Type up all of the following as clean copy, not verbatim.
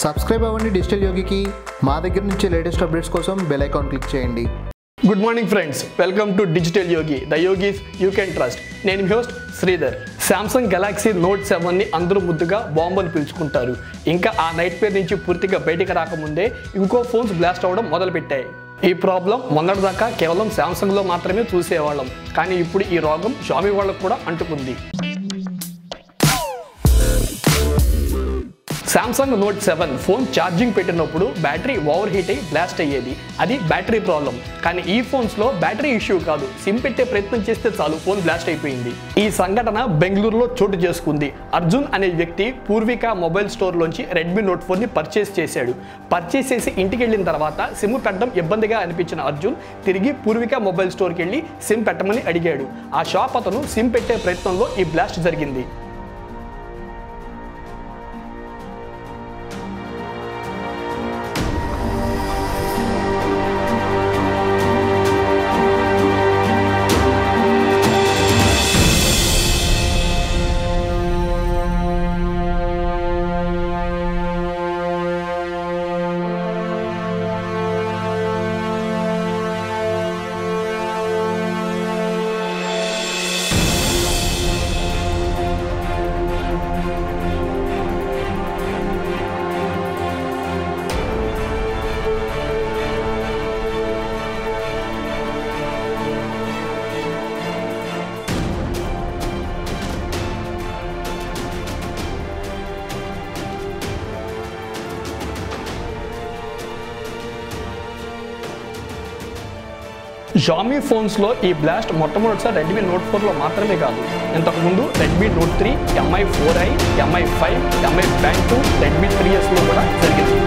Subscribe అవ్వండి digital యోగికి. మా దగ్గర నుంచి లేటెస్ట్ అప్డేట్స్ కోసం బెల్ ఐకాన్ క్లిక్ చేయండి. Good morning friends, welcome to digital Yogi, the yogis you can trust. నేను మీ host Sridhar. Samsung Galaxy Note 7ని అందరూ ముద్దుగా బాంబుని పిలుచుకుంటారు. ఇంకా ఆ నైట్ పేర్ నుంచి పూర్తిగా బయటికి రాకముందే ఇంకో ఫోన్స్ బ్లాస్ట్ అవ్వడం మొదలుపెట్టాయి. ఈ ప్రాబ్లం మొన్నటిదాకా కేవలం శాంసంగ్లో మాత్రమే చూసేవాళ్ళం, కానీ ఇప్పుడు ఈ రోగం షామీ వాళ్ళకు కూడా అంటుకుంది. శాంసంగ్ నోట్ 7 ఫోన్ ఛార్జింగ్ పెట్టినప్పుడు బ్యాటరీ ఓవర్ హీట్ అయి బ్లాస్ట్ అయ్యేది. అది బ్యాటరీ ప్రాబ్లం. కానీ ఈ ఫోన్స్లో బ్యాటరీ ఇష్యూ కాదు, సిమ్ పెట్టే ప్రయత్నం చేస్తే చాలు ఫోన్ బ్లాస్ట్ అయిపోయింది. ఈ సంఘటన బెంగళూరులో చోటు చేసుకుంది. అర్జున్ అనే వ్యక్తి పూర్విక మొబైల్ స్టోర్లోంచి రెడ్మీ నోట్ 4ని పర్చేస్ చేశాడు. పర్చేస్ చేసి ఇంటికి వెళ్ళిన తర్వాత సిమ్ పెట్టడం ఇబ్బందిగా అనిపించిన అర్జున్ తిరిగి పూర్విక మొబైల్ స్టోర్కి వెళ్ళి సిమ్ పెట్టమని అడిగాడు. ఆ షాప్ అతను సిమ్ పెట్టే ప్రయత్నంలో ఈ బ్లాస్ట్ జరిగింది. షామీ ఫోన్స్లో ఈ బ్లాస్ట్ మొట్టమొదటిసారి రెడ్మీ నోట్ 4లో మాత్రమే కాదు, ఇంతకుముందు Redmi Note 3, MI 4i, MI 5, MI Band 2, Redmi 3Sలో కూడా జరిగింది.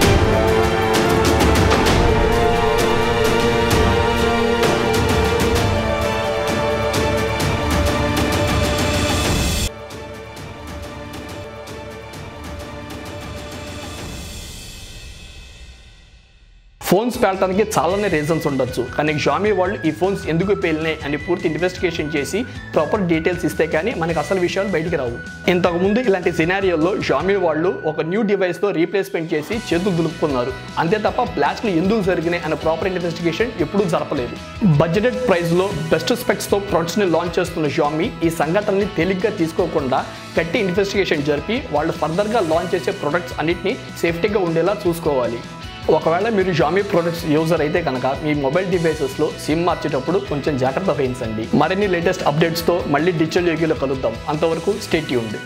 ఫోన్స్ పేలటానికి చాలానే రీజన్స్ ఉండొచ్చు, కానీ షామీ వాళ్ళు ఈ ఫోన్స్ ఎందుకు పేలినాయి అని పూర్తి ఇన్వెస్టిగేషన్ చేసి ప్రాపర్ డీటెయిల్స్ ఇస్తే కానీ మనకు అసలు విషయాలు బయటికి రావు. ఇంతకుముందు ఇలాంటి సినారియోల్లో షామీ వాళ్ళు ఒక న్యూ డివైస్తో రీప్లేస్మెంట్ చేసి చేతులు దులుపుకున్నారు. అంతే తప్ప బ్లాస్ట్లు ఎందుకు జరిగినాయి అనే ప్రాపర్ ఇన్వెస్టిగేషన్ ఎప్పుడూ జరపలేదు. బడ్జెటెడ్ ప్రైస్లో బెస్ట్ స్పెక్స్తో ప్రొడక్ట్స్ని లాంచ్ చేస్తున్న షామీ ఈ సంఘటనని తేలిగ్గా తీసుకోకుండా గట్టి ఇన్వెస్టిగేషన్ జరిపి వాళ్ళు ఫర్దర్గా లాంచ్ చేసే ప్రొడక్ట్స్ అన్నిటినీ సేఫ్టీగా ఉండేలా చూసుకోవాలి. ఒకవేళ మీరు షామీ ప్రొడక్ట్స్ యూజర్ అయితే కనుక మీ మొబైల్ డివైసెస్లో సిమ్ మార్చేటప్పుడు కొంచెం జాగ్రత్త వహించండి. మరిన్ని లేటెస్ట్ అప్డేట్స్తో మళ్ళీ డిజిటల్ యోగిలో కలుద్దాం. అంతవరకు స్టే ట్యూన్డ్.